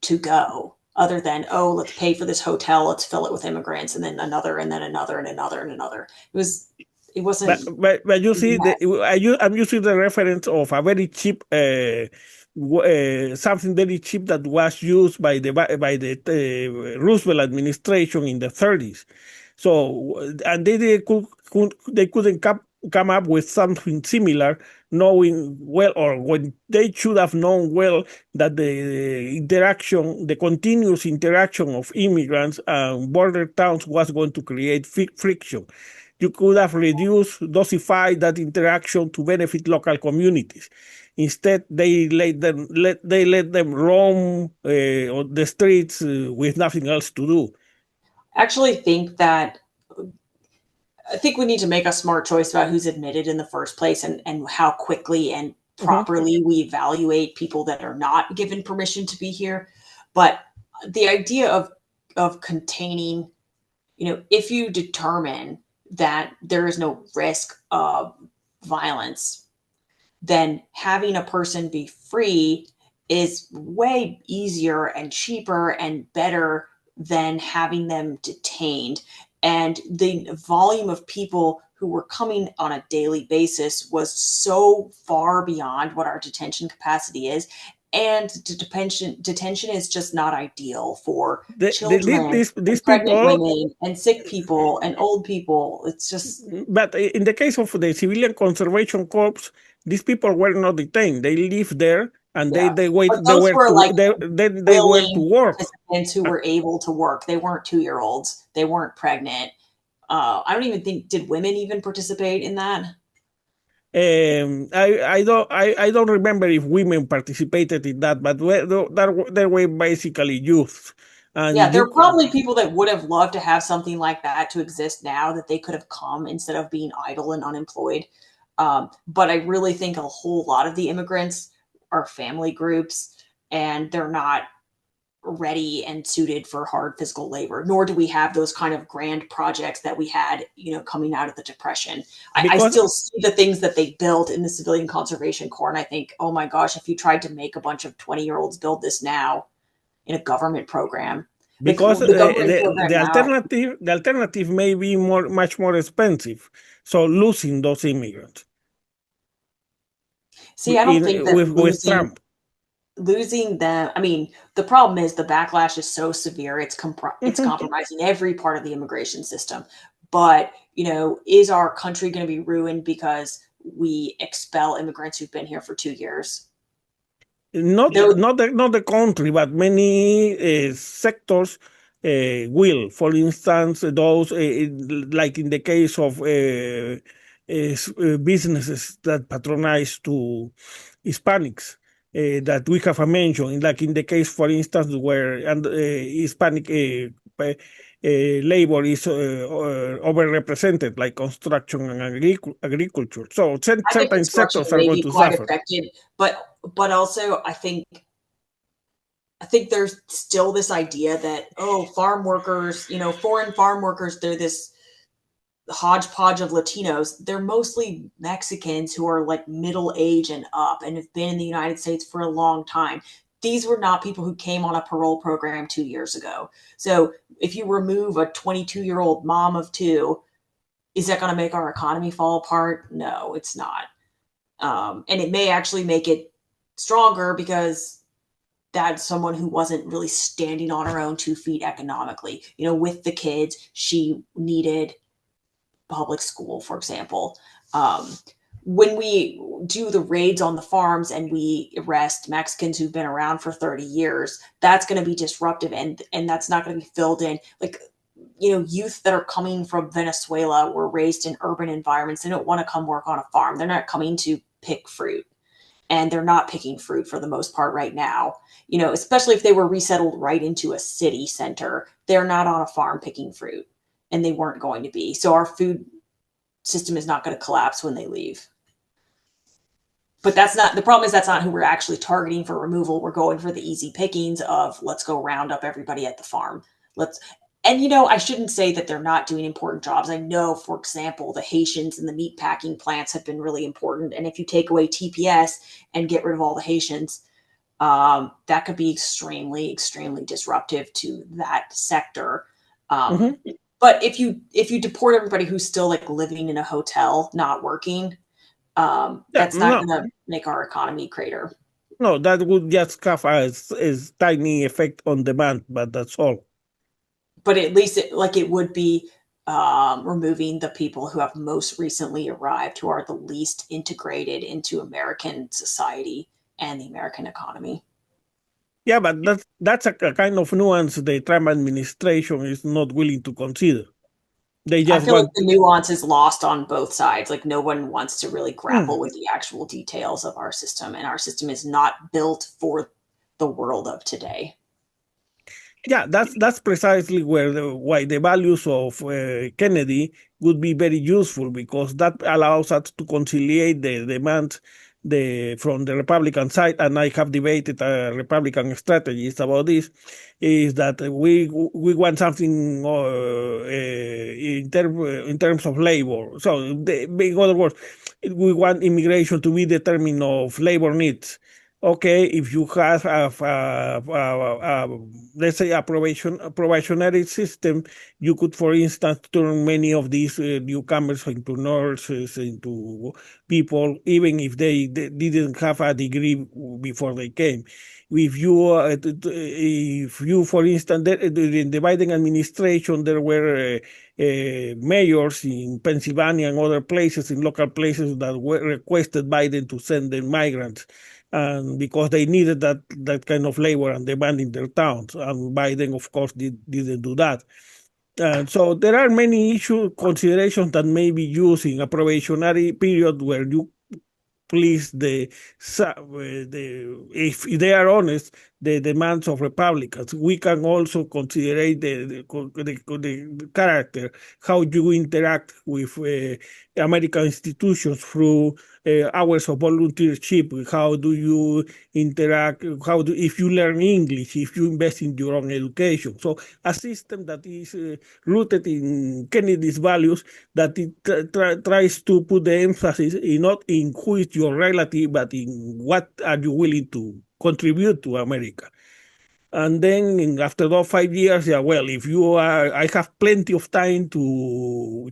to go other than, oh, let's pay for this hotel, let's fill it with immigrants, and then another, and then another, and another, and another. It But wasn't. but you see, I'm using the reference of a very cheap something very cheap that was used by the Roosevelt administration in the 30s. So and they couldn't come up with something similar, knowing well, or when they should have known well that the continuous interaction of immigrants and border towns was going to create friction. You could have reduced, dosified that interaction to benefit local communities. Instead, they let them roam on the streets with nothing else to do. Actually think that I think we need to make a smart choice about who's admitted in the first place, and how quickly and Mhm. properly we evaluate people that are not given permission to be here. But the idea of containing, if you determine that there is no risk of violence, then having a person be free is way easier and cheaper and better than having them detained. And the volume of people who were coming on a daily basis was so far beyond what our detention capacity is. And detention is just not ideal for children These and pregnant people, women and sick people and old people. It's just, but in the case of the Civilian Conservation Corps, these people were not detained. They lived there and yeah. they wait. But those were like They were to willing work. participants who were able to work. They weren't 2-year-olds. They weren't pregnant. I don't even think, did women even participate in that? I don't remember if women participated in that, but there were basically youth, Yeah, and there you are probably people that would have loved to have something like that to exist now, that they could have come instead of being idle and unemployed. But I really think a whole lot of the immigrants are family groups, and they're not ready and suited for hard physical labor, nor do we have those kind of grand projects that we had, coming out of the Depression. I because still see the things that they built in the Civilian Conservation Corps, and I think, oh my gosh, if you tried to make a bunch of 20-year-olds build this now in a government program, like because the government program the now. alternative may be much more expensive. So losing those immigrants See, I don't think that with Trump. losing them. I mean, the problem is the backlash is so severe, it's Mhm. compromising every part of the immigration system. But, is our country going to be ruined because we expel immigrants who've been here for 2 years? Not There, not the country, but many sectors will. For instance, those like in the case of businesses that patronize to Hispanics that we have mentioned, like in the case, for instance, where Hispanic labor is overrepresented, like construction and agriculture. So I think certain construction sectors are may going be to quite suffer. affected, but also I think there's still this idea that, oh, farm workers, foreign farm workers, they're this hodgepodge of Latinos. They're mostly Mexicans who are like middle age and up and have been in the United States for a long time. These were not people who came on a parole program 2 years ago. So if you remove a 22-year-old mom of two, is that going to make our economy fall apart? No, it's not. And it may actually make it stronger because that's someone who wasn't really standing on her own 2 feet economically. With the kids, she needed public school, for example. When we do the raids on the farms and we arrest Mexicans who've been around for 30 years, that's going to be disruptive, and that's not going to be filled in. Like, youth that are coming from Venezuela were raised in urban environments. They don't want to come work on a farm. They're not coming to pick fruit, and they're not picking fruit for the most part right now. Especially if they were resettled right into a city center, they're not on a farm picking fruit, and they weren't going to be. So our food system is not going to collapse when they leave. But the problem is that's not who we're actually targeting for removal. We're going for the easy pickings of, let's go round up everybody at the farm. And I shouldn't say that they're not doing important jobs. I know, for example, the Haitians in the meat packing plants have been really important. And if you take away TPS and get rid of all the Haitians, that could be extremely, extremely disruptive to that sector. Mhm. But if you deport everybody who's still like living in a hotel, not working, Yeah, that's not no, going to make our economy crater. no, that would just have a tiny effect on demand, but that's all. But at least it would be removing the people who have most recently arrived, who are the least integrated into American society and the American economy. Yeah, but that's a kind of nuance the Trump administration is not willing to consider. They I just feel like want the nuance is lost on both sides. Like, no one wants to really hmm. grapple with the actual details of our system, and our system is not built for the world of today. Yeah, that's precisely why the values of Kennedy would be very useful, because that allows us to conciliate the demand from the Republican side, and I have debated Republican strategies about this, is that we want something in terms of labor. So in other words, we want immigration to be determined of labor needs. Okay, if you have let's say a probationary system, you could, for instance, turn many of these newcomers into nurses, into people, even if they didn't have a degree before they came. If you, for instance, during the Biden administration, there were mayors in Pennsylvania and other places, in local places, that were requested Biden to send the migrants, and because they needed that kind of labor and demand in their towns. And Biden, of course, didn't do that. And so there are many considerations that may be used in a probationary period, where you please if they are honest, the demands of Republicans. We can also consider the character, how you interact with American institutions through hours of volunteership. How do you interact? If you learn English, if you invest in your own education. So a system that is rooted in Kennedy's values, that it tries to put the emphasis not in who is your relative, but in what are you willing to contribute to America. And then after those 5 years, yeah, well, if you are, I have plenty of time to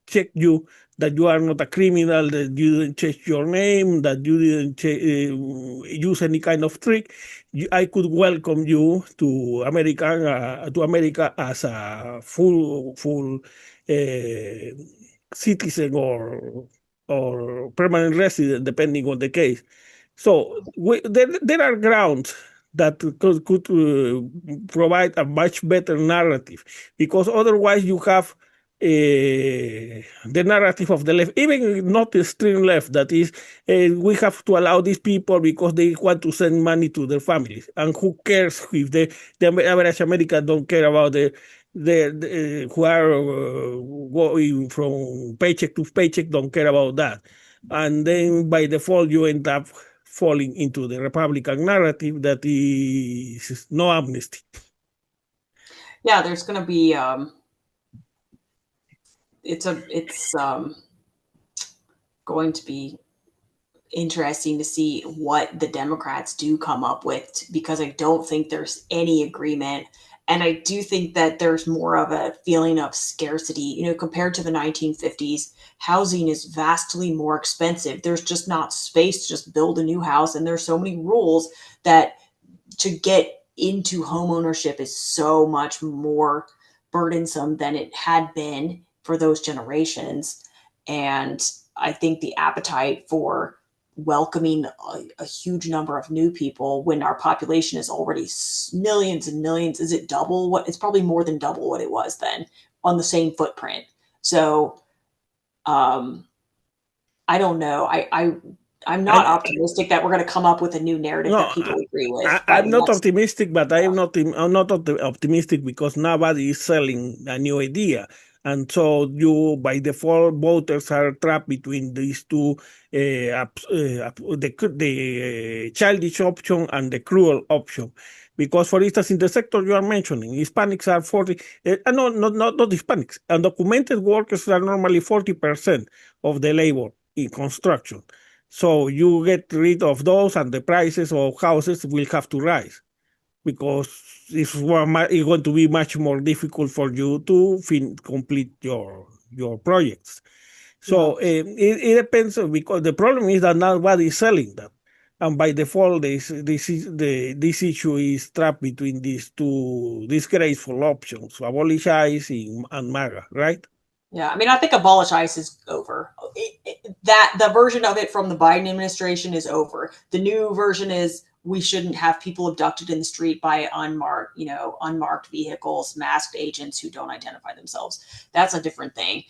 check you that you are not a criminal, that you didn't change your name, that you didn't use any kind of trick. I could welcome you to America as a full citizen or permanent resident, depending on the case. So there are grounds that could provide a much better narrative, because otherwise you have the narrative of the left, even not the extreme left, that is, we have to allow these people because they want to send money to their families. And who cares if the average American don't care about the who are going from paycheck to paycheck, don't care about that. And then by default, you end up falling into the Republican narrative that is no amnesty. Yeah, there's going to be it's going to be interesting to see what the Democrats do come up with, because I don't think there's any agreement. And I do think that there's more of a feeling of scarcity. You know, compared to the 1950s, housing is vastly more expensive. There's just not space to just build a new house. And there's so many rules that to get into home ownership is so much more burdensome than it had been for those generations. And I think the appetite for welcoming a huge number of new people when our population is already millions and millions, is it double what? It's probably more than double what it was then on the same footprint. So I don't know. I'm not And optimistic that we're going to come up with a new narrative no, that people agree with by I'm the not next. optimistic, but Yeah. I'm not optimistic because nobody is selling a new idea. And so you, by default, voters are trapped between these two, the childish option and the cruel option. Because, for instance, in the sector you are mentioning, Hispanics are 40, no, not Hispanics, undocumented workers are normally 40% of the labor in construction. So you get rid of those, and the prices of houses will have to rise, because it's going to be much more difficult for you to complete your projects. Yeah. So it depends, because the problem is that nobody is selling that. And by default, this issue is trapped between these two disgraceful options, abolish ICE and MAGA, right? Yeah, I mean, I think abolish ICE is over. That the version of it from the Biden administration is over. The new version is we shouldn't have people abducted in the street by unmarked vehicles, masked agents who don't identify themselves. That's a different thing.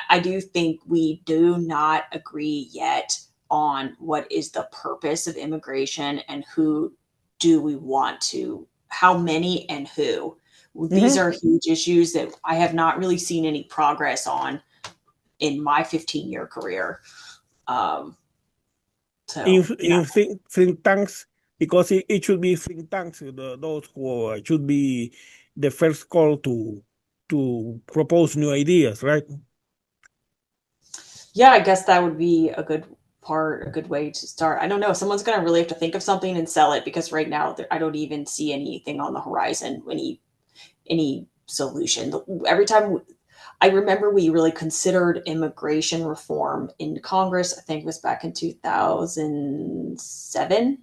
I do think we do not agree yet on what is the purpose of immigration and who do we want to, how many and who. These Mm-hmm. are huge issues that I have not really seen any progress on in my 15-year career. Um, in so yeah, think tanks, because it should be think tanks, those who should be the first call to propose new ideas, right? yeah, I guess that would be a good way to start. I don't know. Someone's going to really have to think of something and sell it, because right now I don't even see anything on the horizon, any solution. Every time I remember we really considered immigration reform in Congress, I think it was back in 2007.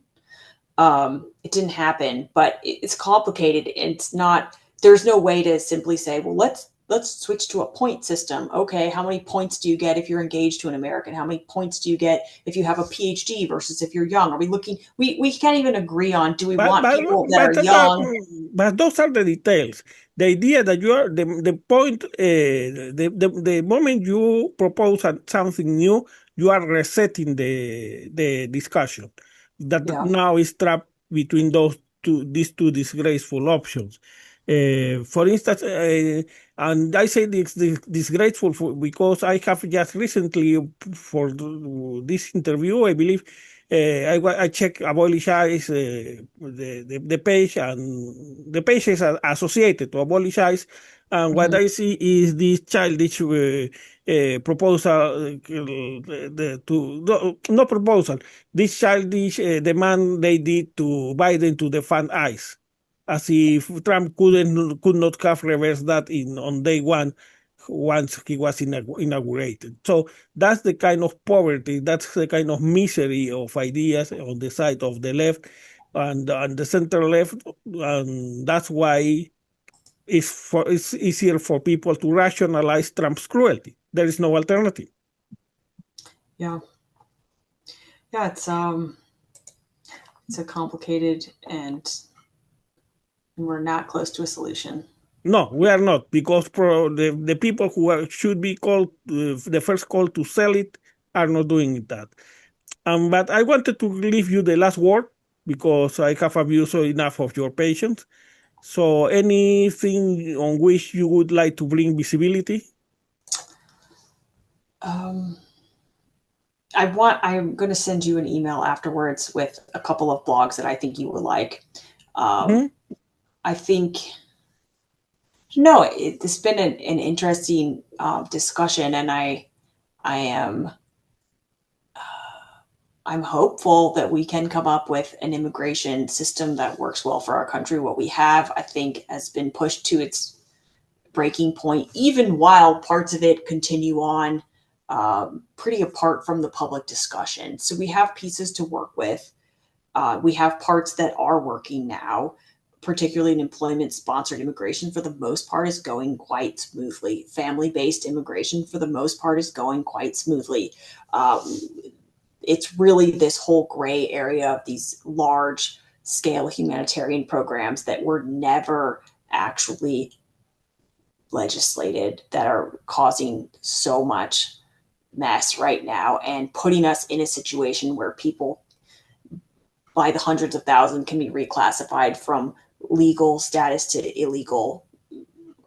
It didn't happen, but it's complicated. It's not. There's no way to simply say, well, let's switch to a point system. Okay, how many points do you get if you're engaged to an American? How many points do you get if you have a PhD versus if you're young? Are we looking? We can't even agree on, do we But want but people that but are young? but those are the details. The idea that you are the point, the moment you propose something new, you are resetting the discussion that Yeah. now is trapped between those these two disgraceful options. For instance, and I say this disgraceful because I have just recently, for this interview, I believe, I check Abolish the page, and the page is associated to Abolish, and what I see is this childish proposal, no proposal, this childish demand they did to Biden to defund ICE, as if Trump could not have reversed that on day one once he was inaugurated. So that's the kind of poverty, that's the kind of misery of ideas on the side of the left and the center left, and that's why it's easier for people to rationalize Trump's cruelty. There is no alternative. Yeah. Yeah, it's a complicated, and we're not close to a solution. No, we are not, because the people who should be called, the first call to sell it, are not doing that. But I wanted to leave you the last word because I have abused enough of your patience. So anything on which you would like to bring visibility? I'm going to send you an email afterwards with a couple of blogs that I think you will like. I think, no, it's been an interesting discussion, and I'm hopeful that we can come up with an immigration system that works well for our country. What we have, I think, has been pushed to its breaking point, even while parts of it continue on pretty apart from the public discussion. So we have pieces to work with. We have parts that are working now, particularly in employment-sponsored immigration. For the most part, is going quite smoothly. Family-based immigration, for the most part, is going quite smoothly. It's really this whole gray area of these large-scale humanitarian programs that were never actually legislated, that are causing so much mess right now and putting us in a situation where people by the hundreds of thousands can be reclassified from legal status to illegal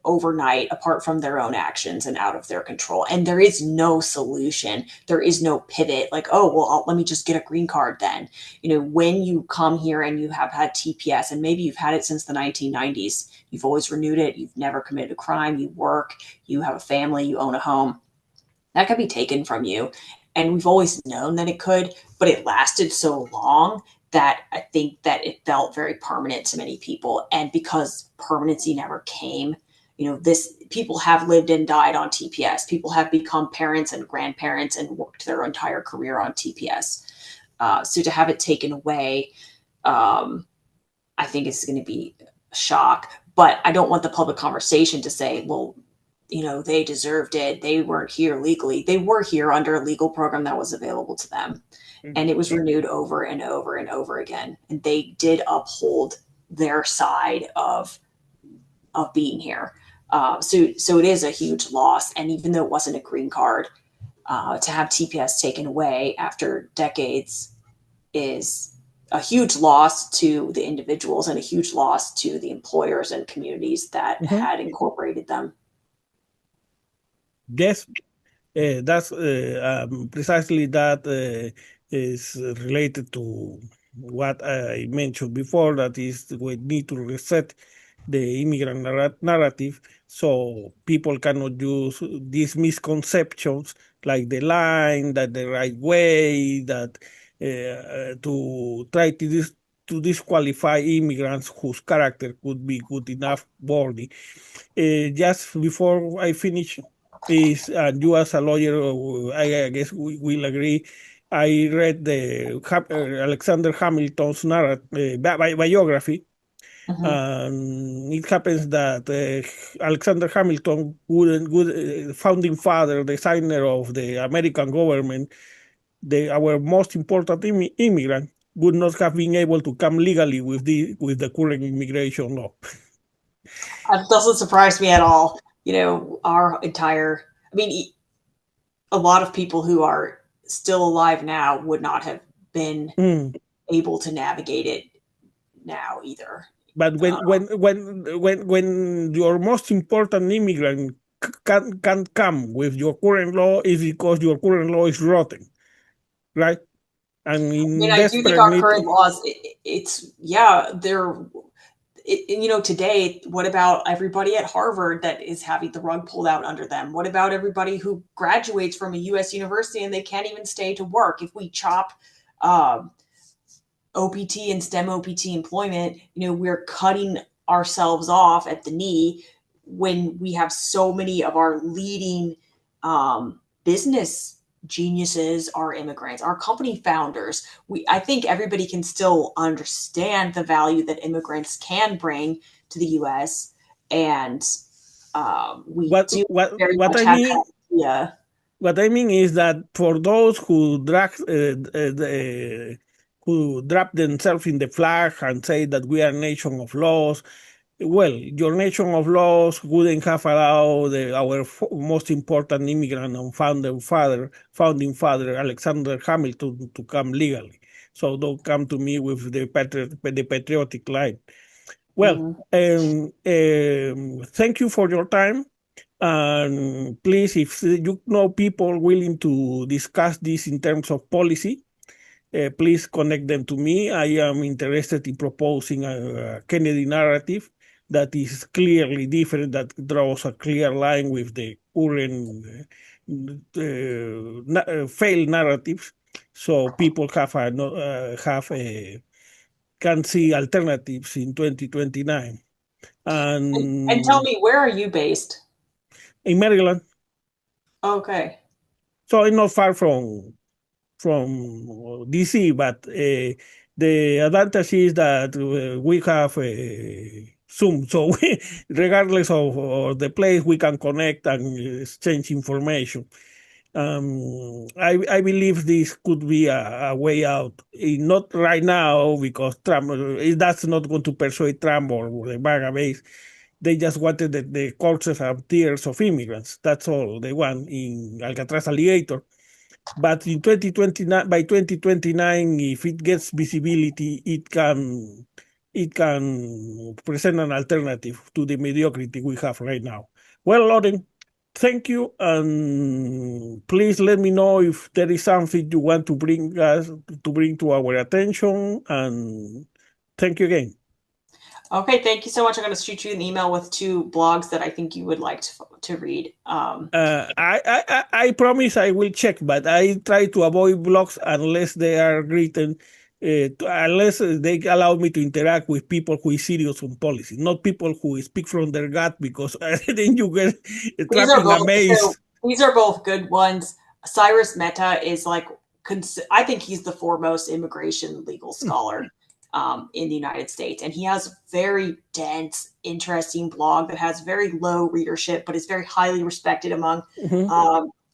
overnight, apart from their own actions and out of their control. And there is no solution. There is no pivot like, oh, well, let me just get a green card then. When you come here and you have had TPS, and maybe you've had it since the 1990s, you've always renewed it, you've never committed a crime, you work, you have a family, you own a home, that could be taken from you. And we've always known that it could, but it lasted so long that I think that it felt very permanent to many people. And because permanency never came, people have lived and died on TPS. People have become parents and grandparents and worked their entire career on TPS. So to have it taken away, I think it's going to be a shock. But I don't want the public conversation to say, well, they deserved it. They weren't here legally. They were here under a legal program that was available to them. And it was renewed over and over and over again. And they did uphold their side of being here. So it is a huge loss. And even though it wasn't a green card, to have TPS taken away after decades is a huge loss to the individuals and a huge loss to the employers and communities that had incorporated them. Yes, that's precisely that is related to what I mentioned before. That is, we need to reset the immigrant narrative so people cannot use these misconceptions like the line, that the right way, that to try to disqualify immigrants whose character could be good enough worthy. Just before I finish, is you as a lawyer, I guess we will agree. I read the Alexander Hamilton's biography, and it happens that Alexander Hamilton, founding father, designer of the American government, our most important immigrant, would not have been able to come legally with the current immigration law. That doesn't surprise me at all. A lot of people who are still alive now would not have been able to navigate it now either. But when your most important immigrant can't come with your current law is because your current law is rotten, right? And I mean, in I do think desperate our need. current laws, they're today, what about everybody at Harvard that is having the rug pulled out under them? What about everybody who graduates from a U.S. university and they can't even stay to work? If we chop OPT and STEM OPT employment, we're cutting ourselves off at the knee when we have so many of our leading business geniuses are immigrants, our company founders. I think everybody can still understand the value that immigrants can bring to the U.S. And we do very What much I have mean that idea. what I mean is that for those who drop themselves in the flag and say that we are a nation of laws, well, your nation of laws wouldn't have allowed our most important immigrant and founding father, Alexander Hamilton, to come legally. So don't come to me with the patriotic line. Well, thank you for your time. And please, if you know people willing to discuss this in terms of policy, please connect them to me. I am interested in proposing a Kennedy narrative that is clearly different, that draws a clear line with the current failed narratives, so people can see alternatives in 2029. And tell And me, where are you based? in Maryland, Okay. so it's not far from DC, but the advantage is that we have Zoom, so regardless of the place, we can connect and exchange information. I believe this could be a way out. Not right now, because Trump, that's not going to persuade Trump or the MAGA base. They just wanted the cultures and tears of immigrants. That's all they want in Alcatraz Alligator. But in 2029, by 2029, if it gets visibility, it can present an alternative to the mediocrity we have right now. Well, Loren, thank you, and please let me know if there is something you want to bring to our attention. And thank you again. Okay, thank you so much. I'm going to shoot you an email with 2 blogs that I think you would like to read. I promise I will check, but I try to avoid blogs unless they are written, unless they allow me to interact with people who is serious on policy, not people who speak from their gut, because then you get trapped in a maze. These are both good ones. Cyrus Mehta is I think he's the foremost immigration legal scholar in the United States. And he has a very dense, interesting blog that has very low readership, but is very highly respected among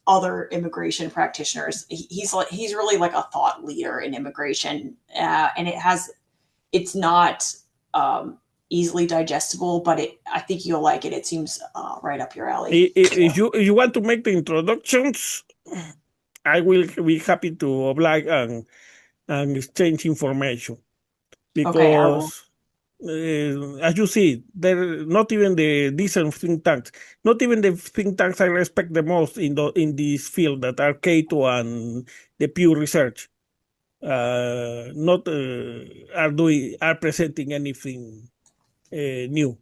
other immigration practitioners. He's really like a thought leader in immigration. And it's not easily digestible, but I think you'll like it. It seems right up your alley. If you want to make the introductions, I will be happy to oblige and exchange information, because as you see, there not even the decent think tanks, not even the think tanks I respect the most in this field, that are Cato and the Pew Research, not are presenting anything new.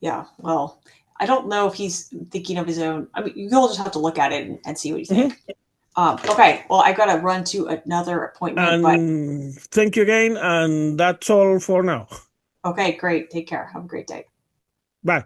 Yeah, well, I don't know if he's thinking of his own. I mean, you'll just have to look at it and see what you think. Okay, well, I got to run to another appointment. And thank you again, and that's all for now. Okay, great. Take care. Have a great day. Bye.